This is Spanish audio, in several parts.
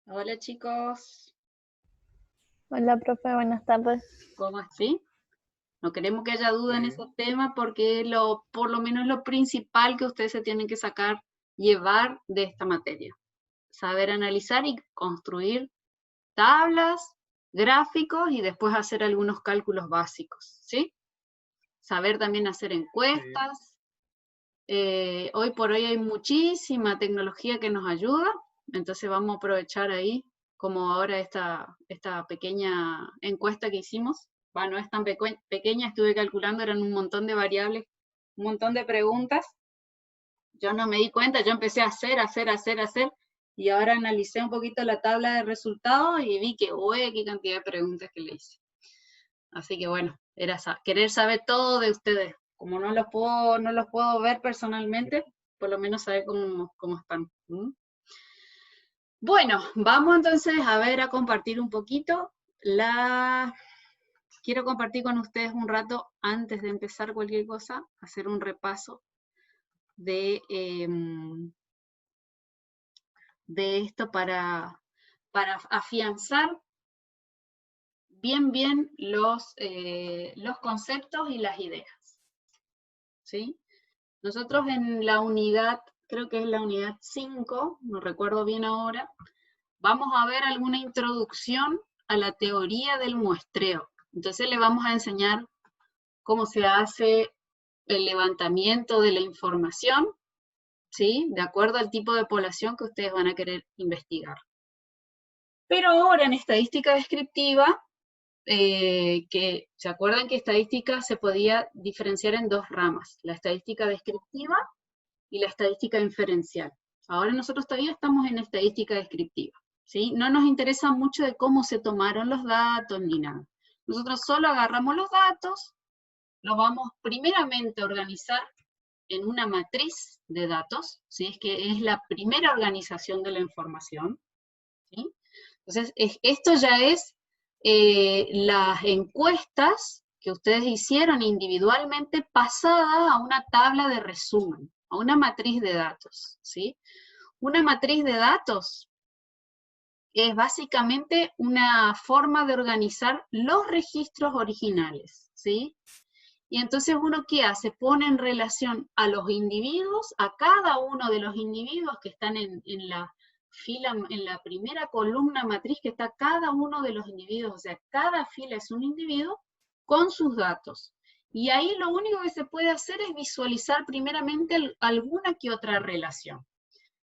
Hola chicos, Hola, profe, buenas tardes. ¿cómo estás? No queremos que haya duda en ese Sí, tema porque por lo menos lo principal que ustedes se tienen que sacar, llevar de esta materia. Saber analizar y construir tablas, gráficos y después hacer algunos cálculos básicos, ¿sí? Saber también hacer sí, encuestas. Hoy por hoy hay muchísima tecnología que nos ayuda, entonces vamos a aprovechar ahí, como ahora esta pequeña encuesta que hicimos. Bueno, no es tan pequeña, estuve calculando, eran un montón de variables, un montón de preguntas. Yo no me di cuenta, yo empecé a hacer, y ahora analicé un poquito la tabla de resultados y vi que, uy, qué cantidad de preguntas que le hice. Así que bueno, era querer saber todo de ustedes. Como no los puedo ver personalmente, por lo menos saber cómo están. ¿Mm? Bueno, vamos entonces a ver a compartir un poquito. Quiero compartir con ustedes un rato antes de empezar cualquier cosa, hacer un repaso de esto para afianzar bien los conceptos y las ideas. ¿Sí? Nosotros en la unidad, creo que es la unidad 5, no recuerdo bien ahora, vamos a ver alguna introducción a la teoría del muestreo. Entonces le vamos a enseñar cómo se hace el levantamiento de la información, ¿sí? De acuerdo al tipo de población que ustedes van a querer investigar. Pero ahora en estadística descriptiva, que se acuerdan que estadística se podía diferenciar en dos ramas, la estadística descriptiva y la estadística inferencial. Ahora nosotros todavía estamos en estadística descriptiva, ¿sí? No nos interesa mucho de cómo se tomaron los datos ni nada. Nosotros solo agarramos los datos, los vamos primeramente a organizar en una matriz de datos, ¿sí? Es que es la primera organización de la información, ¿sí? Entonces, esto ya es las encuestas que ustedes hicieron individualmente pasada a una tabla de resumen, a una matriz de datos, ¿sí? Una matriz de datos es básicamente una forma de organizar los registros originales, ¿sí? Y entonces uno, ¿qué hace? Pone en relación a los individuos, a cada uno de los individuos que están en la fila, en la primera columna matriz que está cada uno de los individuos, o sea, cada fila es un individuo con sus datos. Y ahí lo único que se puede hacer es visualizar primeramente alguna que otra relación.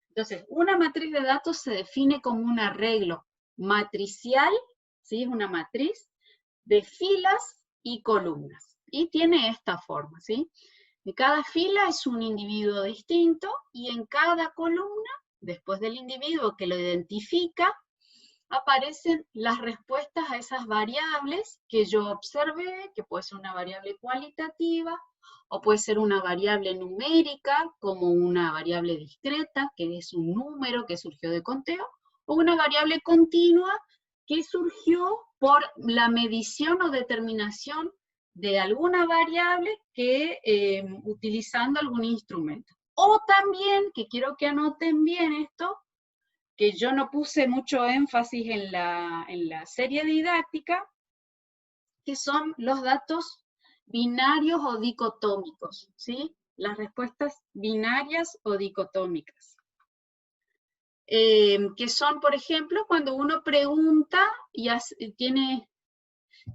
Entonces, una matriz de datos se define como un arreglo matricial, ¿sí? Es una matriz de filas y columnas. Y tiene esta forma, ¿sí? De cada fila es un individuo distinto y en cada columna, después del individuo que lo identifica, aparecen las respuestas a esas variables que yo observé, que puede ser una variable cualitativa, o puede ser una variable numérica, como una variable discreta, que es un número que surgió de conteo, o una variable continua que surgió por la medición o determinación de alguna variable que utilizando algún instrumento. O también, que quiero que anoten bien esto, que yo no puse mucho énfasis en la serie didáctica, que son los datos binarios o dicotómicos, ¿sí? Las respuestas binarias o dicotómicas. Que son, por ejemplo, cuando uno pregunta y tiene,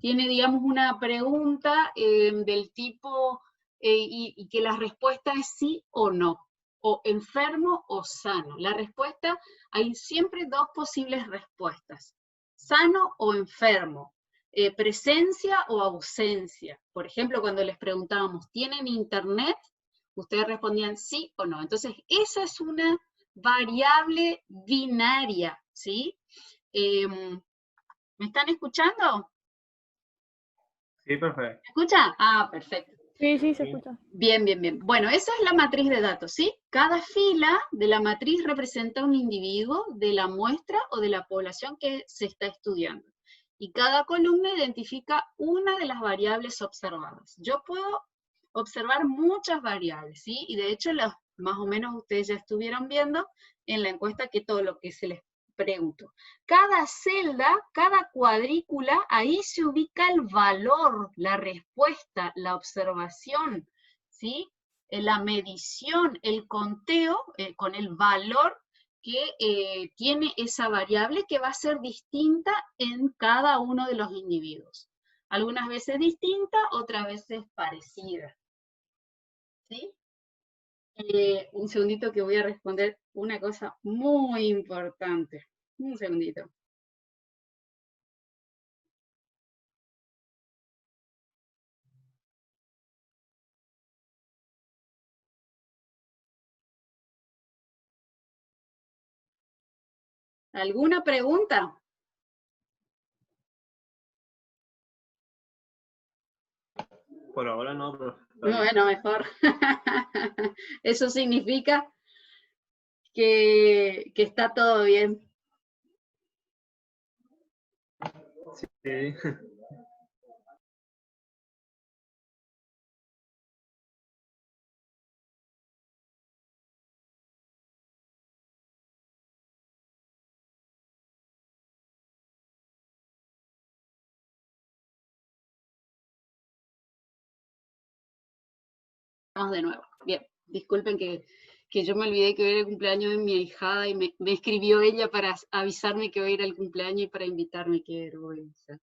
digamos, una pregunta del tipo y que la respuesta es sí o no, o enfermo o sano. La respuesta, hay siempre dos posibles respuestas, sano o enfermo, presencia o ausencia. Por ejemplo, cuando les preguntábamos, ¿tienen internet? Ustedes respondían sí o no. Entonces, esa es una variable binaria, ¿sí? ¿Me están escuchando? sí, perfecto. ¿Me escucha? Ah, perfecto. Sí, sí, se Sí, escucha. Bien. Bueno, esa es la matriz de datos, ¿sí? Cada fila de la matriz representa un individuo de la muestra o de la población que se está estudiando. Y cada columna identifica una de las variables observadas. Yo puedo observar muchas variables, ¿sí? Y de hecho, más o menos ustedes ya estuvieron viendo en la encuesta que todo lo que se les pregunto. Cada celda, cada cuadrícula, ahí se ubica el valor, la respuesta, la observación, ¿sí? La medición, el conteo con el valor que tiene esa variable que va a ser distinta en cada uno de los individuos. Algunas veces distinta, otras veces parecida. ¿Sí? Un segundito que voy a responder una cosa muy importante. Un segundito. ¿Alguna pregunta? Por ahora no, profe. Bueno, mejor. Eso significa que está todo bien. Sí. Vamos de nuevo. Bien, disculpen que yo me olvidé que hoy era el cumpleaños de mi ahijada y me escribió ella para avisarme que hoy era el cumpleaños y para invitarme. Qué vergüenza.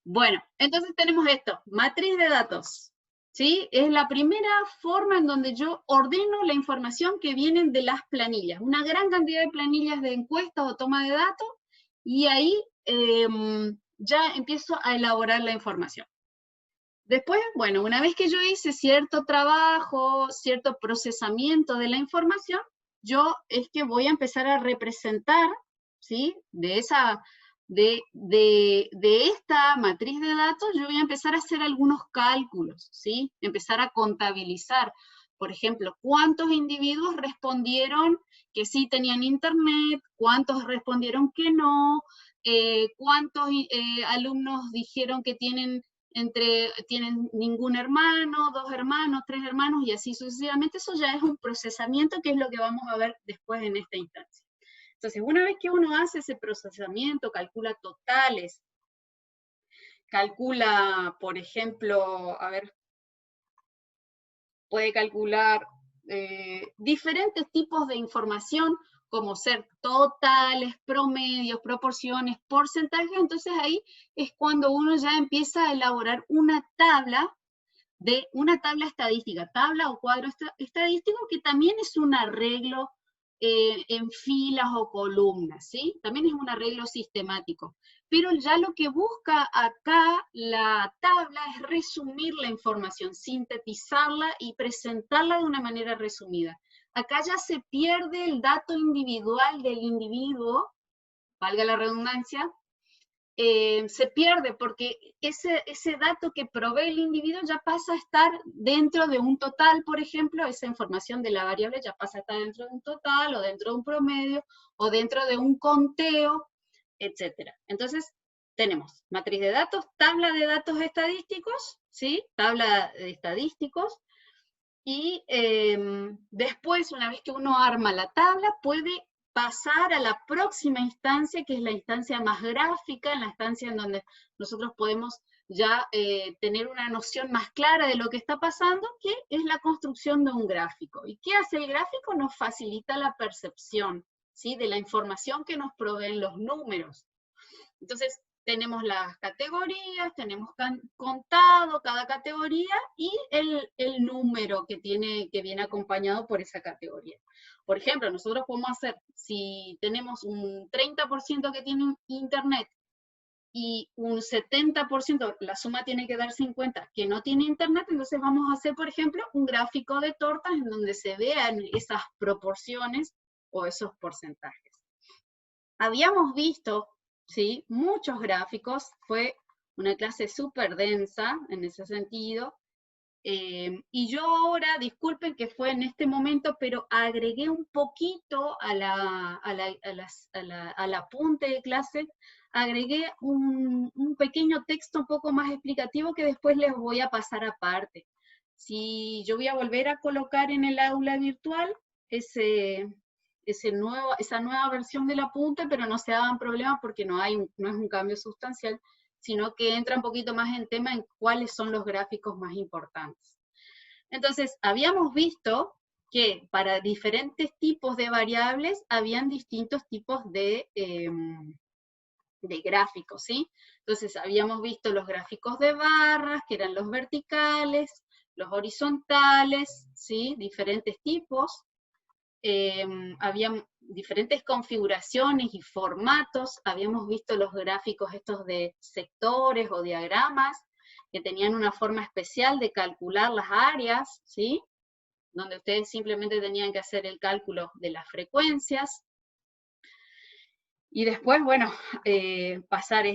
Bueno, entonces tenemos esto, matriz de datos. ¿Sí? Es la primera forma en donde yo ordeno la información que vienen de las planillas. Una gran cantidad de planillas de encuestas o toma de datos y ahí ya empiezo a elaborar la información. Después, bueno, una vez que yo hice cierto trabajo, cierto procesamiento de la información, yo es que voy a empezar a representar, ¿sí? De esta matriz de datos, yo voy a empezar a hacer algunos cálculos, ¿sí? Empezar a contabilizar. Por ejemplo, ¿cuántos individuos respondieron que sí tenían internet? ¿Cuántos respondieron que no? ¿Cuántos alumnos dijeron que tienen ningún hermano, 2 hermanos, 3 hermanos, y así sucesivamente? Eso ya es un procesamiento que es lo que vamos a ver después en esta instancia. Entonces, una vez que uno hace ese procesamiento, calcula totales, calcula, por ejemplo, a ver, puede calcular diferentes tipos de información, como ser totales, promedios, proporciones, porcentajes. Entonces ahí es cuando uno ya empieza a elaborar una tabla estadística, tabla o cuadro estadístico, que también es un arreglo en filas o columnas, ¿sí? También es un arreglo sistemático. Pero ya lo que busca acá la tabla es resumir la información, sintetizarla y presentarla de una manera resumida. Acá ya se pierde el dato individual del individuo, valga la redundancia, se pierde porque ese dato que provee el individuo ya pasa a estar dentro de un total, por ejemplo, esa información de la variable ya pasa a estar dentro de un total, o dentro de un promedio, o dentro de un conteo, etc. Entonces, tenemos matriz de datos, tabla de datos estadísticos, ¿sí? Tabla de estadísticos, y después, una vez que uno arma la tabla, puede pasar a la próxima instancia, que es la instancia más gráfica, la instancia en donde nosotros podemos ya tener una noción más clara de lo que está pasando, que es la construcción de un gráfico. ¿Y qué hace el gráfico? Nos facilita la percepción, ¿sí? De la información que nos proveen los números. Entonces, tenemos las categorías, tenemos contado cada categoría y el número que viene acompañado por esa categoría. Por ejemplo, nosotros podemos hacer, si tenemos un 30% que tiene internet y un 70%, la suma tiene que dar 50, que no tiene internet, entonces vamos a hacer, por ejemplo, un gráfico de tortas en donde se vean esas proporciones o esos porcentajes. Habíamos visto, ¿sí?, muchos gráficos, fue una clase súper densa en ese sentido, y yo ahora, disculpen que fue en este momento, pero agregué un poquito al apunte de clase, agregué un pequeño texto un poco más explicativo que después les voy a pasar aparte. Si yo voy a volver a colocar en el aula virtual esa nueva versión del apunte, pero no se hagan problemas porque no es un cambio sustancial, sino que entra un poquito más en tema en cuáles son los gráficos más importantes. Entonces, habíamos visto que para diferentes tipos de variables habían distintos tipos de gráficos, ¿sí? Entonces, habíamos visto los gráficos de barras, que eran los verticales, los horizontales, ¿sí? Diferentes tipos. Había diferentes configuraciones y formatos. Habíamos visto los gráficos estos de sectores o diagramas, que tenían una forma especial de calcular las áreas, ¿sí? Donde ustedes simplemente tenían que hacer el cálculo de las frecuencias. Y después, bueno, pasar,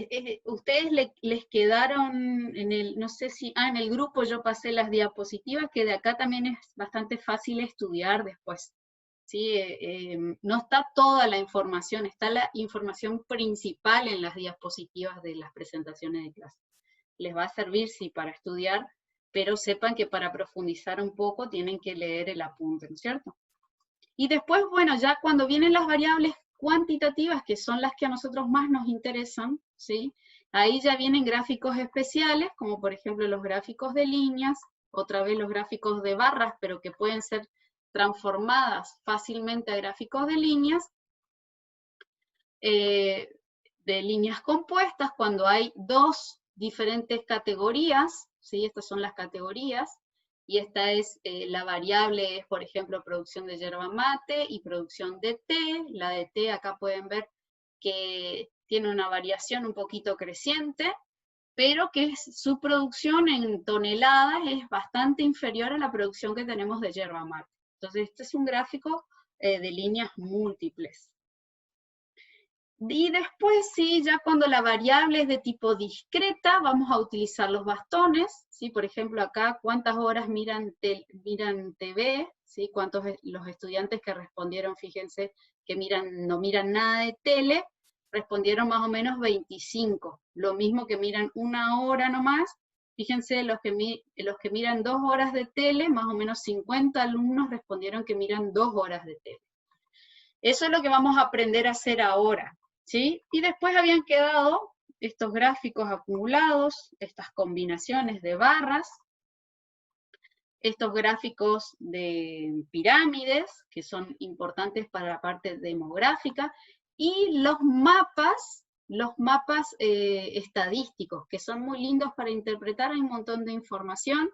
ustedes les quedaron en el, no sé si, en el grupo yo pasé las diapositivas, que de acá también es bastante fácil estudiar después, ¿sí? No está toda la información, está la información principal en las diapositivas de las presentaciones de clase. Les va a servir, sí, para estudiar, pero sepan que para profundizar un poco tienen que leer el apunte, ¿no es cierto? Y después, bueno, ya cuando vienen las variables cuantitativas, que son las que a nosotros más nos interesan, ¿sí? Ahí ya vienen gráficos especiales, como por ejemplo los gráficos de líneas, otra vez los gráficos de barras, pero que pueden ser transformadas fácilmente a gráficos de líneas compuestas, cuando hay dos diferentes categorías, ¿sí? Estas son las categorías, y esta es la variable, por ejemplo, producción de yerba mate y producción de té. La de té acá pueden ver que tiene una variación un poquito creciente, pero que su producción en toneladas es bastante inferior a la producción que tenemos de yerba mate. Entonces, este es un gráfico de líneas múltiples. Y después, sí, ya cuando la variable es de tipo discreta, vamos a utilizar los bastones, ¿sí? Por ejemplo, acá, ¿cuántas horas miran TV? ¿Sí? ¿Cuántos los estudiantes que respondieron, fíjense, que no miran nada de tele, respondieron más o menos 25. Lo mismo que miran una hora nomás, fíjense, los que miran 2 horas de tele, más o menos 50 alumnos respondieron que miran 2 horas de tele. Eso es lo que vamos a aprender a hacer ahora, ¿sí? Y después habían quedado estos gráficos acumulados, estas combinaciones de barras, estos gráficos de pirámides, que son importantes para la parte demográfica, y los mapas estadísticos, que son muy lindos para interpretar. Hay un montón de información,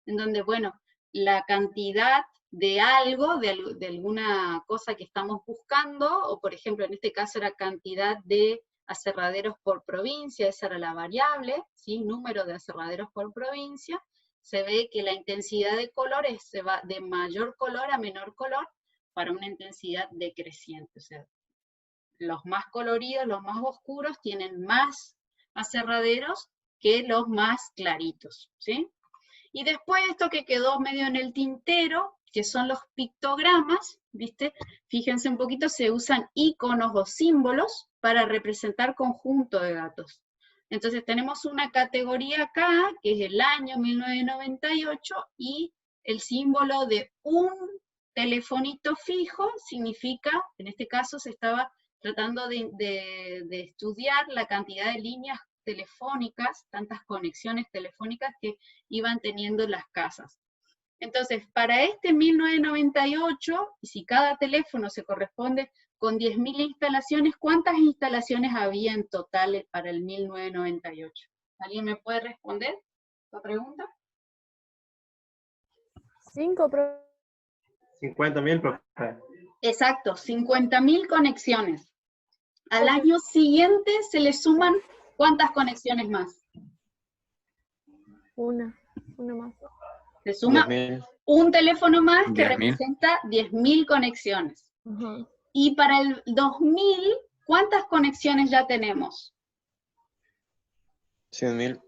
en donde, bueno, la cantidad de algo, de alguna cosa que estamos buscando, o por ejemplo, en este caso era cantidad de aserraderos por provincia, esa era la variable, ¿sí? Número de aserraderos por provincia. Se ve que la intensidad de colores se va de mayor color a menor color para una intensidad decreciente. O sea, los más coloridos, los más oscuros, tienen más aserraderos que los más claritos, ¿sí? Y después esto que quedó medio en el tintero, que son los pictogramas, ¿viste? Fíjense un poquito, se usan iconos o símbolos para representar conjunto de datos. Entonces tenemos una categoría acá, que es el año 1998, y el símbolo de un telefonito fijo significa, en este caso se estaba tratando de estudiar la cantidad de líneas telefónicas, tantas conexiones telefónicas que iban teniendo las casas. Entonces, para este 1998, y si cada teléfono se corresponde con 10.000 instalaciones, ¿cuántas instalaciones había en total para el 1998? ¿Alguien me puede responder la pregunta? 5, 50.000, profe. Exacto, 50.000 conexiones. Al año siguiente se le suman, ¿cuántas conexiones más? una más. Se suma 10.000. un teléfono más que 10.000. representa 10.000 conexiones. Ajá. Y para el 2000, ¿cuántas conexiones ya tenemos? 100.000.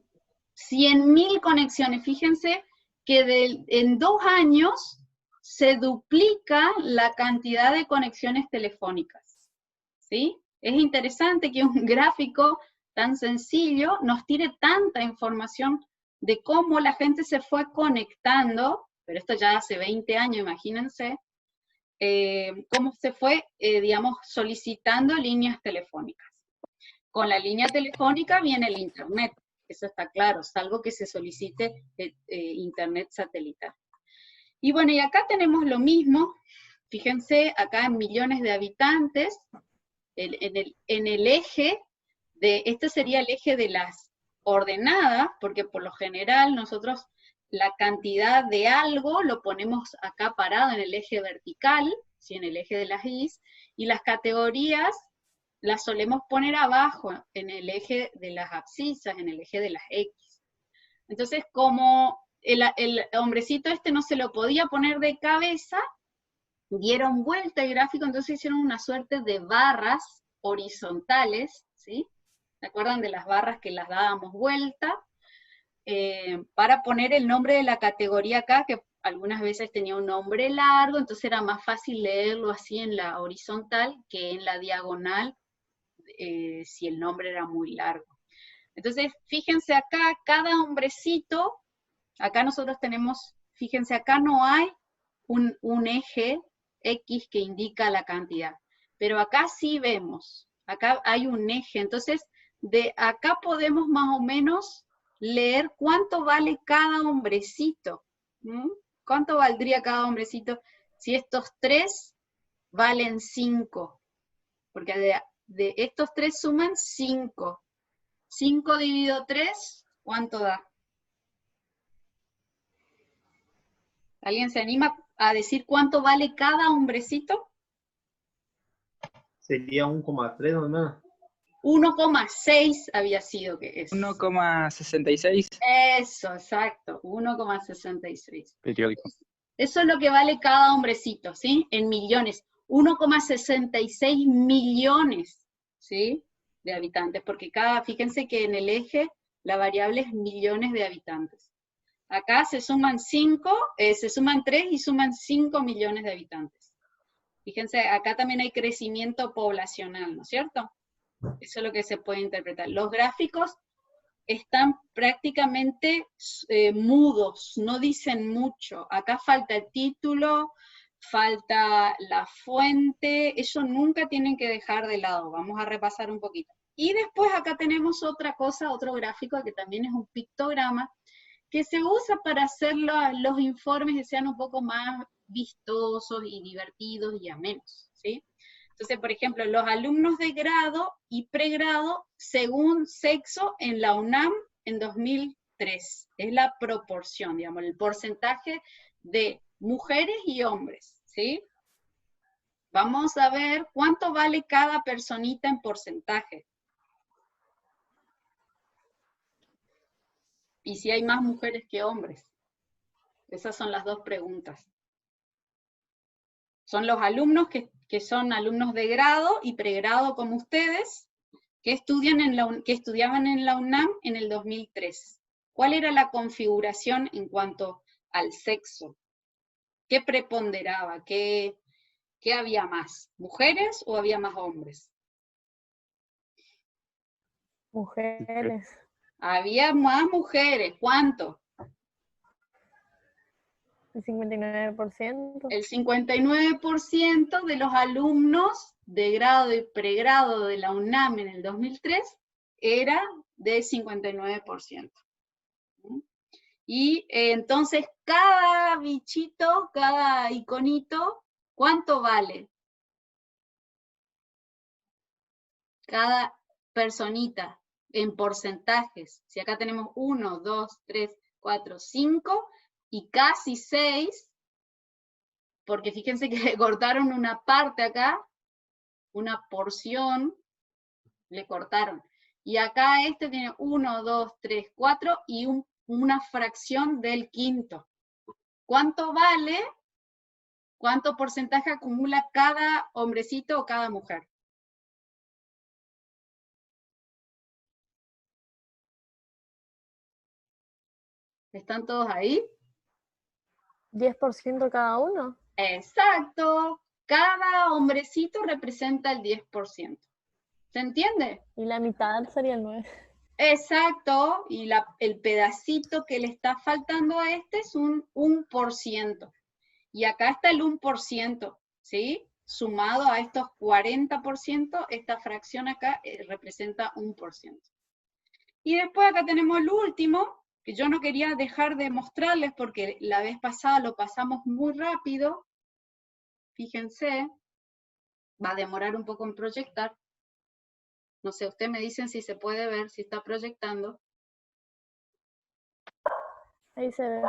100.000 conexiones. Fíjense que en 2 años se duplica la cantidad de conexiones telefónicas, ¿sí? Es interesante que un gráfico tan sencillo nos tire tanta información de cómo la gente se fue conectando, pero esto ya hace 20 años, imagínense, cómo se fue, digamos, solicitando líneas telefónicas. Con la línea telefónica viene el internet, eso está claro, salvo que se solicite internet satelital. Y bueno, y acá tenemos lo mismo, fíjense, acá en millones de habitantes, en el eje, este sería el eje de las ordenadas, porque por lo general nosotros la cantidad de algo lo ponemos acá parado en el eje vertical, ¿sí? En el eje de las Is, y las categorías las solemos poner abajo, en el eje de las abscisas, en el eje de las X. Entonces, como el hombrecito este no se lo podía poner de cabeza, dieron vuelta el gráfico, entonces hicieron una suerte de barras horizontales, ¿sí? ¿Se acuerdan de las barras que las dábamos vuelta? Para poner el nombre de la categoría acá, que algunas veces tenía un nombre largo, entonces era más fácil leerlo así en la horizontal que en la diagonal, si el nombre era muy largo. Entonces, fíjense acá, cada hombrecito, acá nosotros tenemos, fíjense, acá no hay un eje X que indica la cantidad, pero acá sí vemos, acá hay un eje, entonces de acá podemos más o menos leer cuánto vale cada hombrecito. ¿Mm? ¿Cuánto valdría cada hombrecito si estos 3 valen 5? Porque de estos 3 suman 5. 5 dividido 3, ¿cuánto da? ¿Alguien se anima a decir cuánto vale cada hombrecito? Sería 1,3 nomás. 1,6 había sido que es. 1,66. Eso, exacto, 1,66. Periódico. Eso es lo que vale cada hombrecito, ¿sí? En millones. 1,66 millones, ¿sí? De habitantes, porque fíjense que en el eje la variable es millones de habitantes. Acá se suman 3 y suman 5 millones de habitantes. Fíjense, acá también hay crecimiento poblacional, ¿no es cierto? Eso es lo que se puede interpretar. Los gráficos están prácticamente mudos, no dicen mucho. Acá falta el título, falta la fuente, eso nunca tienen que dejar de lado. Vamos a repasar un poquito. Y después acá tenemos otra cosa, otro gráfico que también es un pictograma, que se usa para hacer los informes que sean un poco más vistosos y divertidos y amenos, ¿sí? Entonces, por ejemplo, los alumnos de grado y pregrado según sexo en la UNAM en 2003. Es la proporción, digamos, el porcentaje de mujeres y hombres, ¿sí? Vamos a ver cuánto vale cada personita en porcentaje. Y si hay más mujeres que hombres. Esas son las dos preguntas. Son los alumnos que son alumnos de grado y pregrado como ustedes, que estudiaban en la UNAM en el 2003. ¿Cuál era la configuración en cuanto al sexo? ¿Qué preponderaba? ¿Qué había más? ¿Mujeres o había más hombres? Mujeres. Había más mujeres. ¿Cuánto? El 59%. El 59% de los alumnos de grado y pregrado de la UNAM en el 2003 era de 59%. Y entonces cada bichito, cada iconito, ¿cuánto vale? Cada personita en porcentajes. Si acá tenemos 1, 2, 3, 4, 5 y casi 6, porque fíjense que le cortaron una parte acá, una porción, le cortaron. Y acá este tiene 1, 2, 3, 4 y una fracción del quinto. ¿Cuánto vale? ¿Cuánto porcentaje acumula cada hombrecito o cada mujer? ¿Están todos ahí? 10% cada uno. Exacto. Cada hombrecito representa el 10%. ¿Se entiende? Y la mitad sería el 9%. Exacto. Y el pedacito que le está faltando a este es un 1%. Y acá está el 1%. ¿sí? Sumado a estos 40%, esta fracción acá representa 1%. Y después acá tenemos el último, que yo no quería dejar de mostrarles porque la vez pasada lo pasamos muy rápido. Fíjense, va a demorar un poco en proyectar. No sé, ustedes me dicen si se puede ver, si está proyectando. Ahí se ve.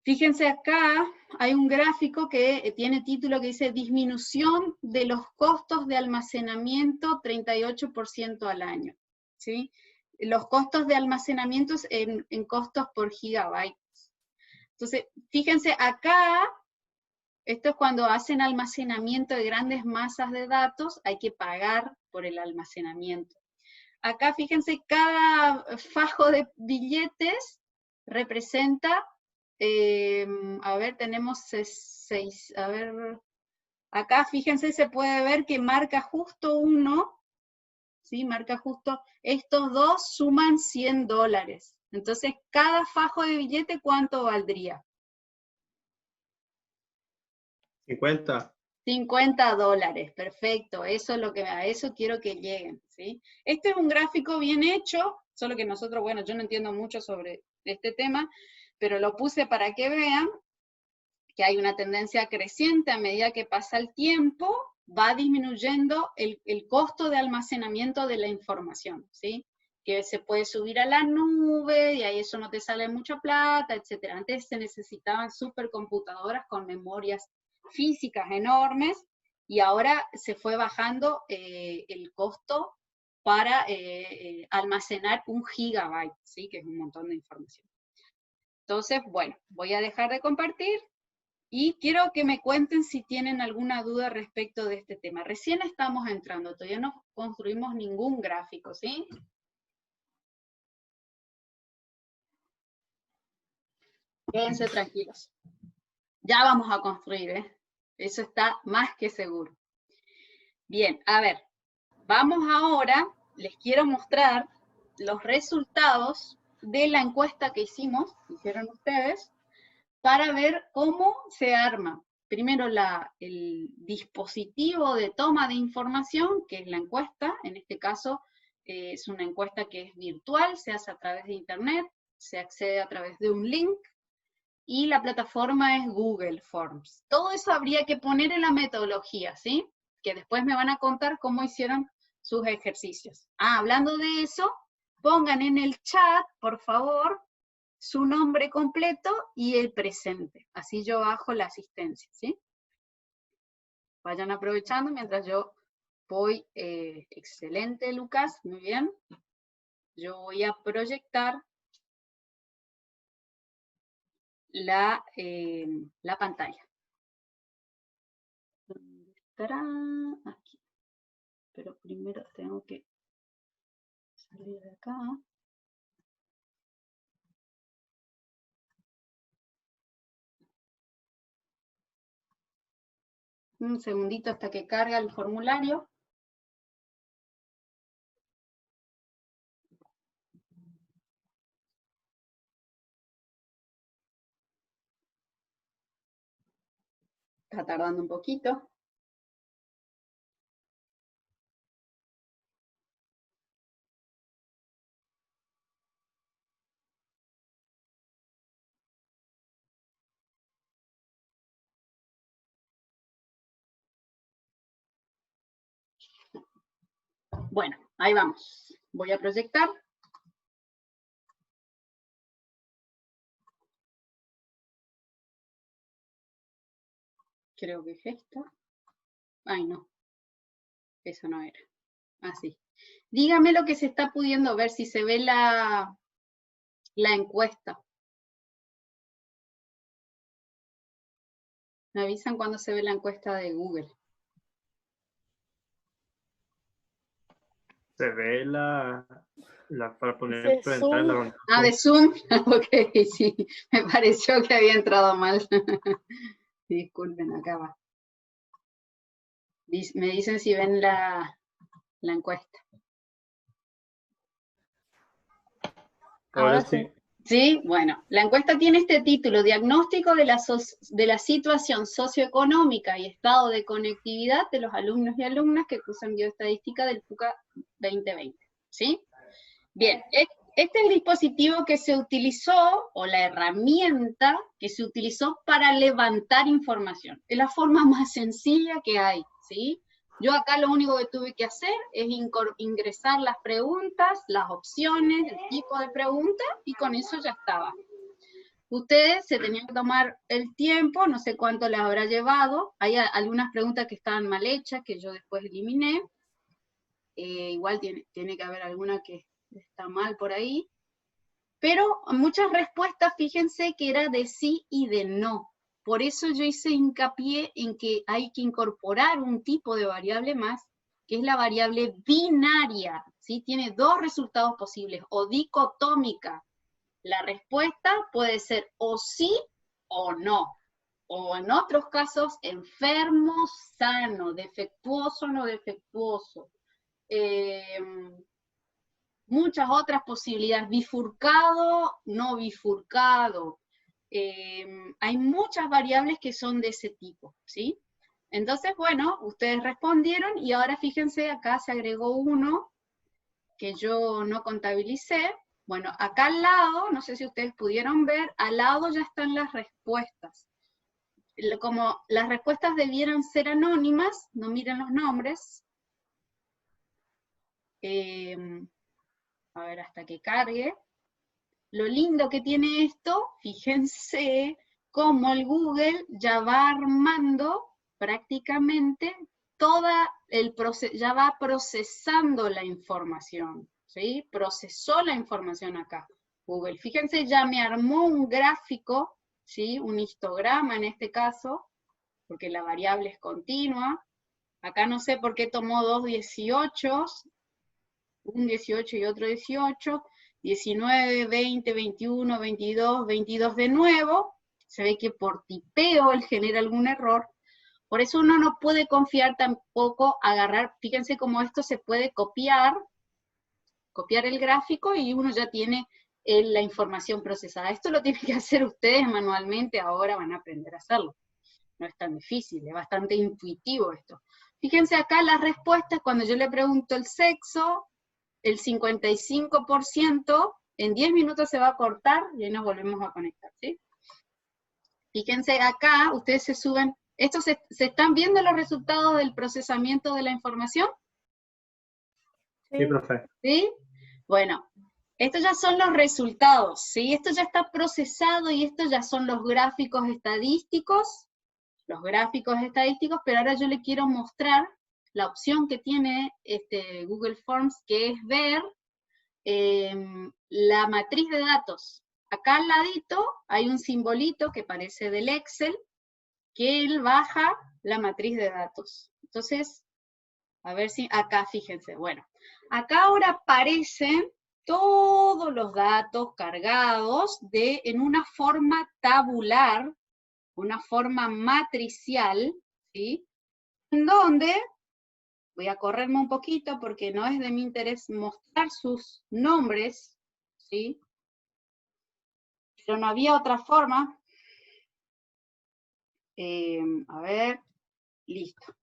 Fíjense acá, hay un gráfico que tiene título que dice disminución de los costos de almacenamiento 38% al año, ¿sí? Los costos de almacenamiento en costos por gigabyte. Entonces, fíjense acá, esto es cuando hacen almacenamiento de grandes masas de datos, hay que pagar por el almacenamiento. Acá, fíjense, cada fajo de billetes representa, a ver, tenemos 6, a ver, acá, fíjense, se puede ver que marca justo 1, ¿sí? Marca justo, estos dos suman $100. Entonces, cada fajo de billete, ¿cuánto valdría? 50. $50, perfecto, eso es lo que, a eso quiero que lleguen, ¿sí? Este es un gráfico bien hecho, solo que nosotros, bueno, yo no entiendo mucho sobre este tema, pero lo puse para que vean que hay una tendencia creciente a medida que pasa el tiempo, va disminuyendo el costo de almacenamiento de la información, ¿sí? Que se puede subir a la nube y ahí eso no te sale mucha plata, etcétera. Antes se necesitaban supercomputadoras con memorias físicas enormes y ahora se fue bajando el costo para almacenar 1 GB, ¿sí? Que es un montón de información. Entonces, bueno, voy a dejar de compartir y quiero que me cuenten si tienen alguna duda respecto de este tema. Recién estamos entrando, todavía no construimos ningún gráfico, ¿sí? Quédense tranquilos. Ya vamos a construir, ¿eh? Eso está más que seguro. Bien, a ver, vamos ahora, les quiero mostrar los resultados de la encuesta que hicieron ustedes, para ver cómo se arma. Primero el dispositivo de toma de información, que es la encuesta, en este caso es una encuesta que es virtual, se hace a través de internet, se accede a través de un link, y la plataforma es Google Forms. Todo eso habría que poner en la metodología, ¿sí? Que después me van a contar cómo hicieron sus ejercicios. Hablando de eso, pongan en el chat, por favor, su nombre completo y el presente. Así yo bajo la asistencia, ¿sí? Vayan aprovechando mientras yo voy. Excelente, Lucas, muy bien. Yo voy a proyectar la pantalla. ¿Dónde estará? Aquí. Pero primero tengo que salir de acá. Un segundito hasta que carga el formulario. Está tardando un poquito. Bueno, ahí vamos. Voy a proyectar. Creo que es esta. Ay, no. Eso no era. Así. Dígame lo que se está pudiendo ver, si se ve la encuesta. Me avisan cuando se ve la encuesta de Google. Se ve para poner Dice para entrar en la ronda. Ah, de Zoom. Ok, sí. Me pareció que había entrado mal. Disculpen, acá va. Me dicen si ven la encuesta. Ahora Ahora sí. sí. ¿Sí? Bueno, la encuesta tiene este título, Diagnóstico de la situación socioeconómica y estado de conectividad de los alumnos y alumnas que cursan bioestadística del PUCA 2020, ¿sí? Bien, este es el dispositivo que se utilizó, o la herramienta que se utilizó para levantar información. Es la forma más sencilla que hay, ¿sí? Yo acá lo único que tuve que hacer es ingresar las preguntas, las opciones, el tipo de pregunta, y con eso ya estaba. Ustedes se tenían que tomar el tiempo, no sé cuánto les habrá llevado. Hay algunas preguntas que estaban mal hechas, que yo después eliminé. Igual tiene que haber alguna que está mal por ahí. Pero muchas respuestas, fíjense que era de sí y de no. Por eso yo hice hincapié en que hay que incorporar un tipo de variable más, que es la variable binaria, ¿sí? Tiene dos resultados posibles, o dicotómica. La respuesta puede ser o sí o no. O en otros casos, enfermo, sano, defectuoso, no defectuoso. Muchas otras posibilidades, bifurcado, no bifurcado. Hay muchas variables que son de ese tipo, ¿sí? Entonces, bueno, ustedes respondieron y ahora fíjense, acá se agregó uno que yo no contabilicé. Bueno, acá al lado, no sé si ustedes pudieron ver, al lado ya están las respuestas. Como las respuestas debieran ser anónimas, no miren los nombres. A ver, hasta que cargue. Lo lindo que tiene esto, fíjense cómo el Google ya va armando prácticamente ya va procesando la información, ¿sí? Procesó la información acá, Google. Fíjense, ya me armó un gráfico, ¿sí? Un histograma en este caso, porque la variable es continua. Acá no sé por qué tomó dos 18, un 18 y otro 18, 19, 20, 21, 22, 22 de nuevo. Se ve que por tipeo él genera algún error. Por eso uno no puede confiar tampoco, agarrar, fíjense cómo esto se puede copiar el gráfico y uno ya tiene la información procesada. Esto lo tienen que hacer ustedes manualmente, ahora van a aprender a hacerlo. No es tan difícil, es bastante intuitivo esto. Fíjense acá las respuestas, cuando yo le pregunto el sexo, el 55% en 10 minutos se va a cortar y ahí nos volvemos a conectar, ¿sí? Fíjense acá, ustedes se suben, ¿estos se están viendo los resultados del procesamiento de la información? Sí, profe. ¿Sí? Bueno, estos ya son los resultados, ¿sí? Esto ya está procesado y estos ya son los gráficos estadísticos, pero ahora yo le quiero mostrar la opción que tiene Google Forms, que es ver la matriz de datos. Acá al ladito hay un simbolito que parece del Excel, que él baja la matriz de datos. Entonces, a ver si, acá fíjense, bueno, acá ahora aparecen todos los datos cargados en una forma tabular, una forma matricial, ¿sí? En donde, voy a correrme un poquito porque no es de mi interés mostrar sus nombres, ¿sí? Pero no había otra forma. A ver, listo.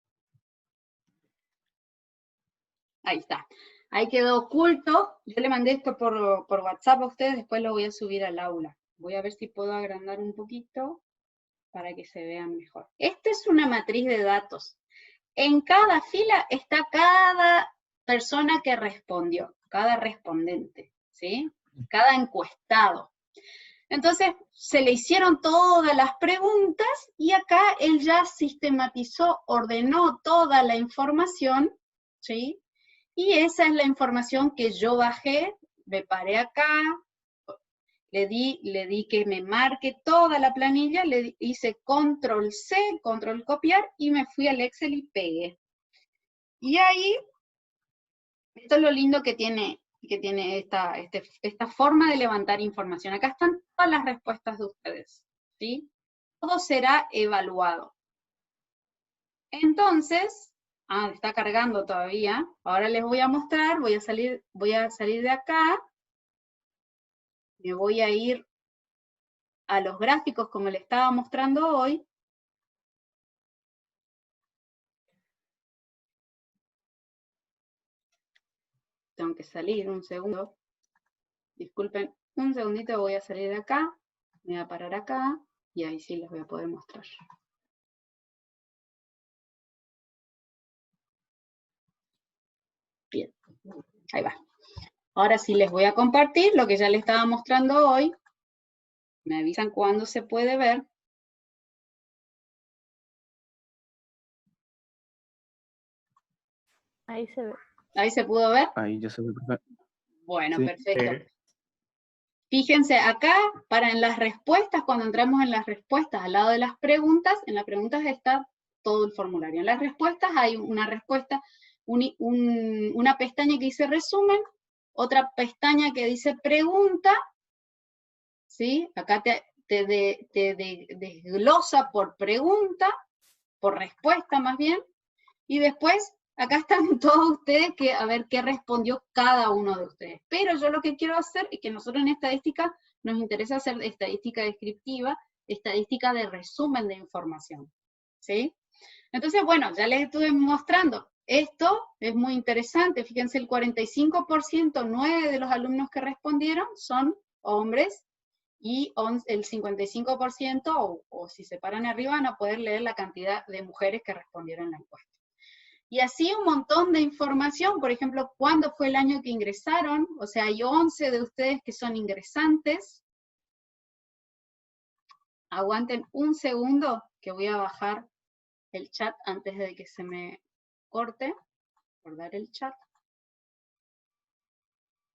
Ahí está. Ahí quedó oculto. Yo le mandé esto por WhatsApp a ustedes, después lo voy a subir al aula. Voy a ver si puedo agrandar un poquito para que se vean mejor. Esta es una matriz de datos. En cada fila está cada persona que respondió, cada respondente, ¿sí? Cada encuestado. Entonces, se le hicieron todas las preguntas y acá él ya sistematizó, ordenó toda la información, ¿sí? Y esa es la información que yo bajé, me paré acá, le di que me marque toda la planilla, le hice control C, control copiar, y me fui al Excel y pegué. Y ahí, esto es lo lindo que tiene esta forma de levantar información. Acá están todas las respuestas de ustedes, ¿sí? Todo será evaluado. Entonces, está cargando todavía. Ahora les voy a mostrar, voy a salir de acá. me voy a ir a los gráficos como le estaba mostrando hoy. Tengo que salir un segundo. Disculpen un segundito, voy a salir de acá. Me voy a parar acá y ahí sí les voy a poder mostrar. Bien, ahí va. Ahora sí les voy a compartir lo que ya les estaba mostrando hoy. Me avisan cuándo se puede ver. Ahí se ve. ¿Ahí se pudo ver? Ahí ya se ve perfecto. Bueno, Sí. perfecto. Fíjense, acá, en las respuestas, cuando entramos en las respuestas, al lado de las preguntas, en las preguntas está todo el formulario. En las respuestas hay una respuesta, una pestaña que dice resumen, otra pestaña que dice pregunta, ¿sí? Acá te desglosa por pregunta, por respuesta más bien, y después acá están todos ustedes a ver qué respondió cada uno de ustedes. Pero yo lo que quiero hacer es que nosotros en estadística nos interesa hacer estadística descriptiva, estadística de resumen de información, ¿sí? Entonces, bueno, ya les estuve mostrando. Esto es muy interesante. Fíjense, el 45%, 9 de los alumnos que respondieron son hombres, y el 55%, o si se paran arriba, van a poder leer la cantidad de mujeres que respondieron la encuesta. Y así un montón de información, por ejemplo, cuándo fue el año que ingresaron, o sea, hay 11 de ustedes que son ingresantes. Aguanten un segundo, que voy a bajar el chat antes de que se me corte, guardar el chat.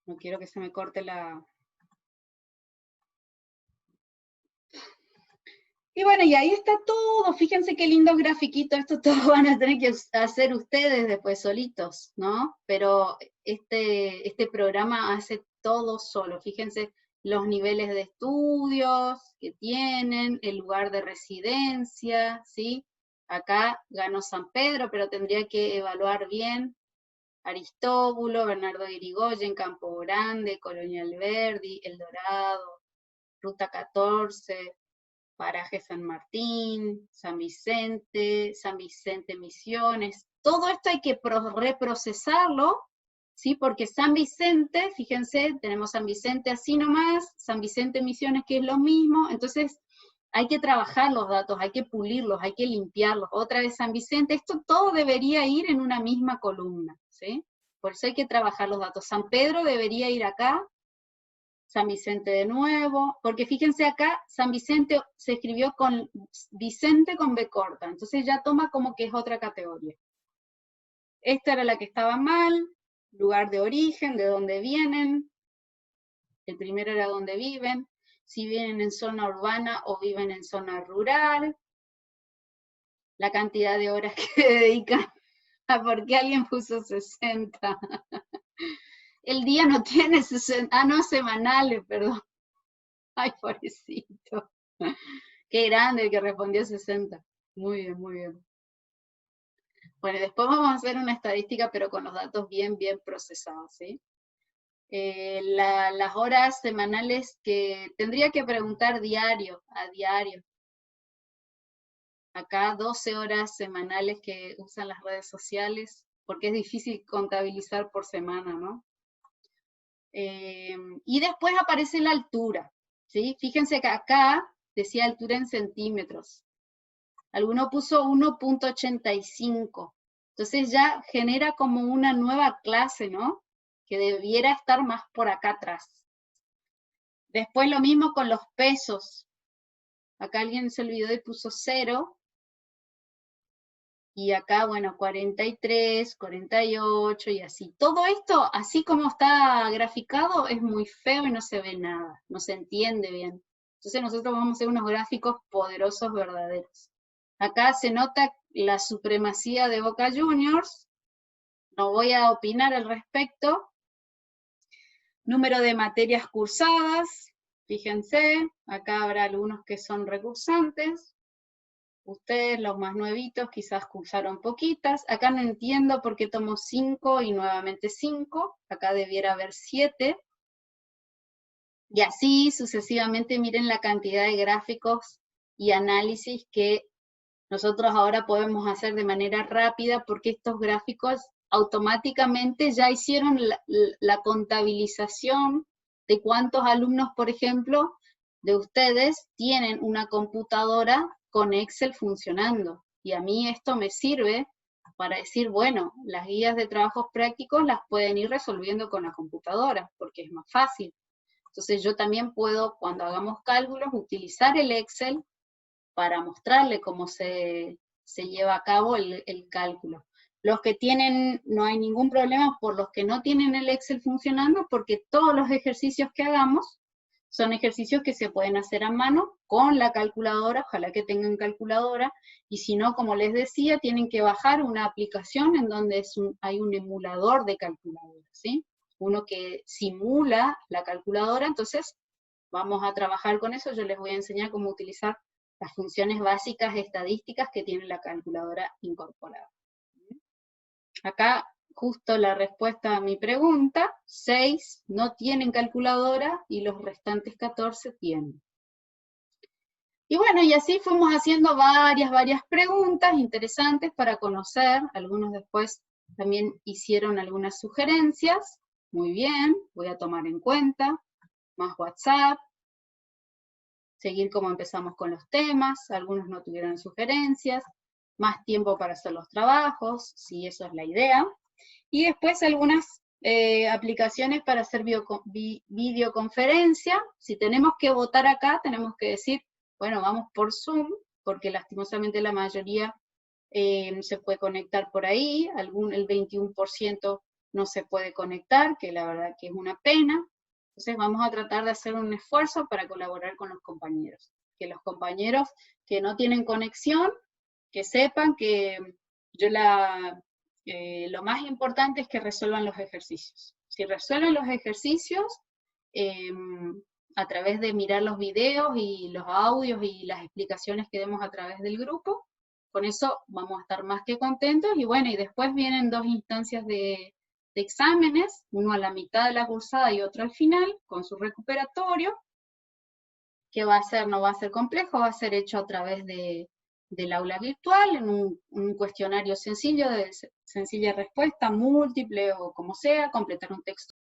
No quiero que se me corte la... Y bueno, y ahí está todo, fíjense qué lindo grafiquito, esto todo van a tener que hacer ustedes después solitos, ¿no? Pero este programa hace todo solo, fíjense los niveles de estudios que tienen, el lugar de residencia, ¿sí? Acá ganó San Pedro, pero tendría que evaluar bien Aristóbulo, Bernardo de Irigoyen, Campo Grande, Colonia Alberdi, El Dorado, Ruta 14, Paraje San Martín, San Vicente Misiones, todo esto hay que reprocesarlo, ¿sí? Porque San Vicente, fíjense, tenemos San Vicente así nomás, San Vicente Misiones que es lo mismo, entonces hay que trabajar los datos, hay que pulirlos, hay que limpiarlos, otra vez San Vicente, esto todo debería ir en una misma columna, ¿sí? Por eso hay que trabajar los datos. San Pedro debería ir acá, San Vicente de nuevo, porque fíjense acá, San Vicente se escribió con Vicente con B corta, entonces ya toma como que es otra categoría. Esta era la que estaba mal, lugar de origen, de dónde vienen, el primero era dónde viven, si viven en zona urbana o viven en zona rural, la cantidad de horas que dedican, ¿por qué alguien puso 60? El día no tiene 60, no, semanales, perdón. Ay, pobrecito. Qué grande el que respondió 60. Muy bien, muy bien. Bueno, después vamos a hacer una estadística, pero con los datos bien procesados, ¿sí? Las horas semanales que tendría que preguntar a diario. Acá 12 horas semanales que usan las redes sociales, porque es difícil contabilizar por semana, ¿no? Y después aparece la altura, ¿sí? Fíjense que acá decía altura en centímetros. Alguno puso 1.85. Entonces ya genera como una nueva clase, ¿no? Que debiera estar más por acá atrás. Después lo mismo con los pesos. Acá alguien se olvidó y puso 0. Y acá, bueno, 43, 48 y así. Todo esto, así como está graficado, es muy feo y no se ve nada, no se entiende bien. Entonces nosotros vamos a hacer unos gráficos poderosos, verdaderos. Acá se nota la supremacía de Boca Juniors, no voy a opinar al respecto. Número de materias cursadas, fíjense, acá habrá algunos que son recursantes. Ustedes, los más nuevitos, quizás cursaron poquitas. Acá no entiendo por qué tomo 5 y nuevamente 5. Acá debiera haber 7. Y así sucesivamente, miren la cantidad de gráficos y análisis que nosotros ahora podemos hacer de manera rápida, porque estos gráficos automáticamente ya hicieron la contabilización de cuántos alumnos, por ejemplo, de ustedes tienen una computadora con Excel funcionando. Y a mí esto me sirve para decir, bueno, las guías de trabajos prácticos las pueden ir resolviendo con la computadora, porque es más fácil. Entonces yo también puedo, cuando hagamos cálculos, utilizar el Excel para mostrarle cómo se lleva a cabo el cálculo. Los que tienen, no hay ningún problema por los que no tienen el Excel funcionando, porque todos los ejercicios que hagamos son ejercicios que se pueden hacer a mano con la calculadora, ojalá que tengan calculadora, y si no, como les decía, tienen que bajar una aplicación en donde hay un emulador de calculadora, ¿sí? Uno que simula la calculadora, entonces vamos a trabajar con eso. Yo les voy a enseñar cómo utilizar las funciones básicas estadísticas que tiene la calculadora incorporada. Acá justo la respuesta a mi pregunta, 6 no tienen calculadora y los restantes 14 tienen. Y bueno, y así fuimos haciendo varias preguntas interesantes para conocer. Algunos después también hicieron algunas sugerencias. Muy bien, voy a tomar en cuenta. Más WhatsApp. Seguir como empezamos con los temas. Algunos no tuvieron sugerencias. Más tiempo para hacer los trabajos, si eso es la idea. Y después algunas aplicaciones para hacer videoconferencia. Si tenemos que votar acá, tenemos que decir, bueno, vamos por Zoom, porque lastimosamente la mayoría se puede conectar por ahí, el 21% no se puede conectar, que la verdad que es una pena. Entonces vamos a tratar de hacer un esfuerzo para colaborar con los compañeros. Que los compañeros que no tienen conexión, que sepan que lo más importante es que resuelvan los ejercicios. Si resuelven los ejercicios, a través de mirar los videos y los audios y las explicaciones que demos a través del grupo, con eso vamos a estar más que contentos. Y bueno, y después vienen 2 instancias de exámenes, uno a la mitad de la cursada y otro al final, con su recuperatorio, que va a ser, no va a ser complejo, va a ser hecho a través del aula virtual, en un cuestionario sencillo, de sencilla respuesta, múltiple o como sea, completar un texto